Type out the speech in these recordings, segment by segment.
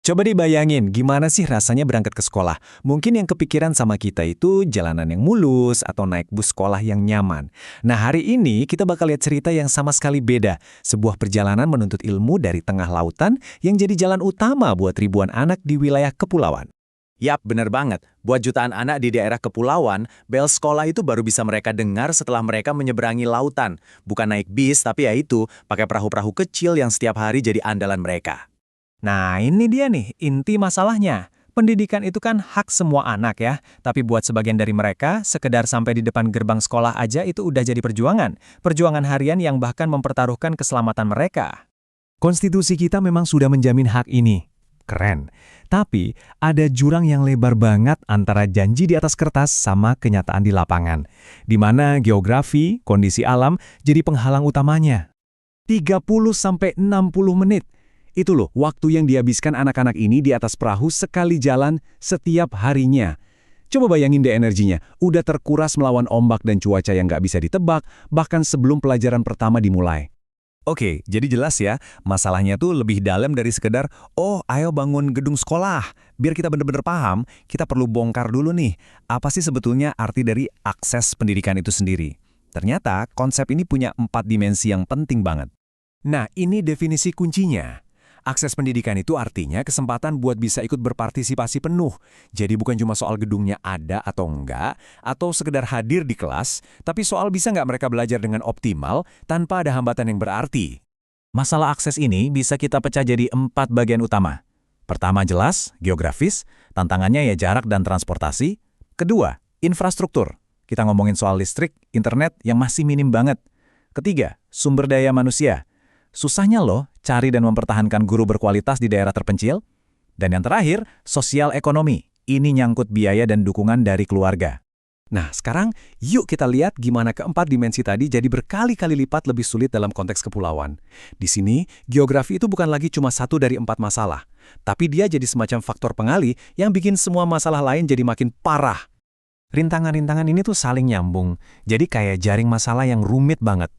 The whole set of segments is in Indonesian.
Coba dibayangin, gimana sih rasanya berangkat ke sekolah? Mungkin yang kepikiran sama kita itu jalanan yang mulus atau naik bus sekolah yang nyaman. Nah, hari ini kita bakal lihat cerita yang sama sekali beda. Sebuah perjalanan menuntut ilmu dari tengah lautan yang jadi jalan utama buat ribuan anak di wilayah kepulauan. Yap, bener banget. Buat jutaan anak di daerah kepulauan, bel sekolah itu baru bisa mereka dengar setelah mereka menyeberangi lautan. Bukan naik bis, tapi ya itu, pakai perahu-perahu kecil yang setiap hari jadi andalan mereka. Nah, ini dia nih, inti masalahnya. Pendidikan itu kan hak semua anak ya, tapi buat sebagian dari mereka, sekedar sampai di depan gerbang sekolah aja itu udah jadi perjuangan. Perjuangan harian yang bahkan mempertaruhkan keselamatan mereka. Konstitusi kita memang sudah menjamin hak ini. Keren. Tapi, ada jurang yang lebar banget antara janji di atas kertas sama kenyataan di lapangan. Di mana geografi, kondisi alam, jadi penghalang utamanya. 30-60 menit. Itu loh, waktu yang dihabiskan anak-anak ini di atas perahu sekali jalan setiap harinya. Coba bayangin deh energinya, udah terkuras melawan ombak dan cuaca yang nggak bisa ditebak, bahkan sebelum pelajaran pertama dimulai. Oke, jadi jelas ya, masalahnya tuh lebih dalam dari sekedar, oh ayo bangun gedung sekolah. Biar kita bener-bener paham, kita perlu bongkar dulu nih, apa sih sebetulnya arti dari akses pendidikan itu sendiri. Ternyata konsep ini punya 4 dimensi yang penting banget. Nah, ini definisi kuncinya. Akses pendidikan itu artinya kesempatan buat bisa ikut berpartisipasi penuh. Jadi bukan cuma soal gedungnya ada atau enggak, atau sekedar hadir di kelas, tapi soal bisa nggak mereka belajar dengan optimal tanpa ada hambatan yang berarti. Masalah akses ini bisa kita pecah jadi 4 bagian utama. Pertama jelas, geografis, tantangannya ya jarak dan transportasi. Kedua, infrastruktur. Kita ngomongin soal listrik, internet yang masih minim banget. Ketiga, sumber daya manusia. Susahnya loh cari dan mempertahankan guru berkualitas di daerah terpencil. Dan yang terakhir, sosial ekonomi. Ini nyangkut biaya dan dukungan dari keluarga. Nah, sekarang yuk kita lihat gimana keempat dimensi tadi jadi berkali-kali lipat lebih sulit dalam konteks kepulauan. Di sini, geografi itu bukan lagi cuma satu dari 4 masalah. Tapi dia jadi semacam faktor pengali yang bikin semua masalah lain jadi makin parah. Rintangan-rintangan ini tuh saling nyambung. Jadi kayak jaring masalah yang rumit banget.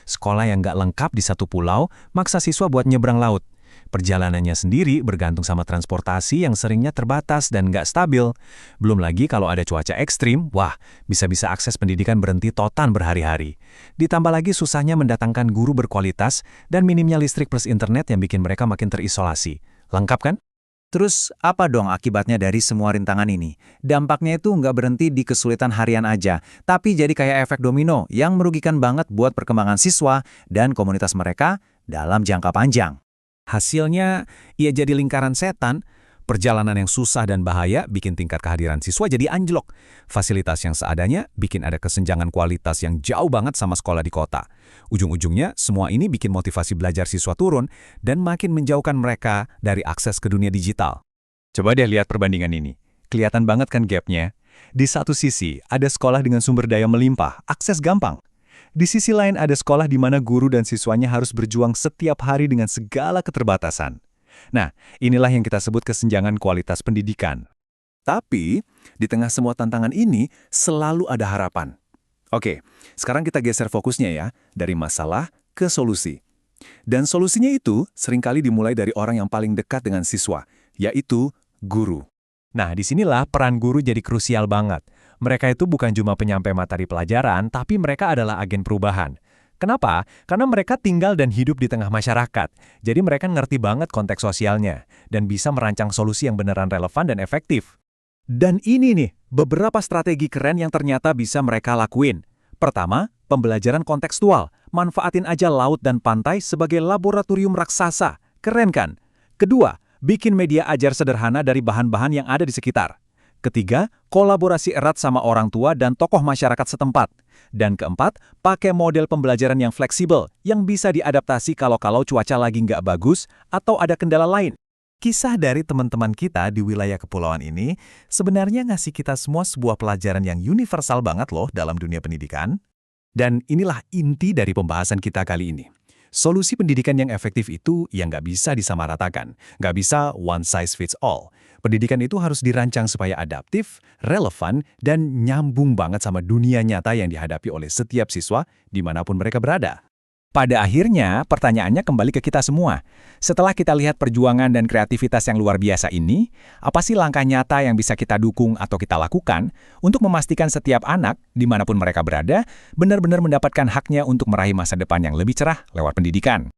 Sekolah yang nggak lengkap di satu pulau, maksa siswa buat nyebrang laut. Perjalanannya sendiri bergantung sama transportasi yang seringnya terbatas dan nggak stabil. Belum lagi kalau ada cuaca ekstrim, wah, bisa-bisa akses pendidikan berhenti total berhari-hari. Ditambah lagi susahnya mendatangkan guru berkualitas dan minimnya listrik plus internet yang bikin mereka makin terisolasi. Lengkap kan? Terus apa dong akibatnya dari semua rintangan ini? Dampaknya itu nggak berhenti di kesulitan harian aja, tapi jadi kayak efek domino yang merugikan banget buat perkembangan siswa dan komunitas mereka dalam jangka panjang. Hasilnya, ia jadi lingkaran setan. Perjalanan yang susah dan bahaya bikin tingkat kehadiran siswa jadi anjlok. Fasilitas yang seadanya bikin ada kesenjangan kualitas yang jauh banget sama sekolah di kota. Ujung-ujungnya, semua ini bikin motivasi belajar siswa turun dan makin menjauhkan mereka dari akses ke dunia digital. Coba deh lihat perbandingan ini. Kelihatan banget kan gapnya? Di satu sisi, ada sekolah dengan sumber daya melimpah, akses gampang. Di sisi lain ada sekolah di mana guru dan siswanya harus berjuang setiap hari dengan segala keterbatasan. Nah, inilah yang kita sebut kesenjangan kualitas pendidikan. Tapi, di tengah semua tantangan ini, selalu ada harapan. Oke, sekarang kita geser fokusnya ya, dari masalah ke solusi. Dan solusinya itu seringkali dimulai dari orang yang paling dekat dengan siswa, yaitu guru. Nah, disinilah peran guru jadi krusial banget. Mereka itu bukan cuma penyampai materi pelajaran, tapi mereka adalah agen perubahan. Kenapa? Karena mereka tinggal dan hidup di tengah masyarakat. Jadi mereka ngerti banget konteks sosialnya dan bisa merancang solusi yang beneran relevan dan efektif. Dan ini nih, beberapa strategi keren yang ternyata bisa mereka lakuin. Pertama, pembelajaran kontekstual. Manfaatin aja laut dan pantai sebagai laboratorium raksasa. Keren kan? Kedua, bikin media ajar sederhana dari bahan-bahan yang ada di sekitar. Ketiga, kolaborasi erat sama orang tua dan tokoh masyarakat setempat. Dan keempat, pakai model pembelajaran yang fleksibel, yang bisa diadaptasi kalau cuaca lagi nggak bagus atau ada kendala lain. Kisah dari teman-teman kita di wilayah kepulauan ini sebenarnya ngasih kita semua sebuah pelajaran yang universal banget loh dalam dunia pendidikan. Dan inilah inti dari pembahasan kita kali ini. Solusi pendidikan yang efektif itu yang nggak bisa disamaratakan, nggak bisa one size fits all. Pendidikan itu harus dirancang supaya adaptif, relevan, dan nyambung banget sama dunia nyata yang dihadapi oleh setiap siswa dimanapun mereka berada. Pada akhirnya, pertanyaannya kembali ke kita semua. Setelah kita lihat perjuangan dan kreativitas yang luar biasa ini, apa sih langkah nyata yang bisa kita dukung atau kita lakukan untuk memastikan setiap anak, dimanapun mereka berada, benar-benar mendapatkan haknya untuk meraih masa depan yang lebih cerah lewat pendidikan?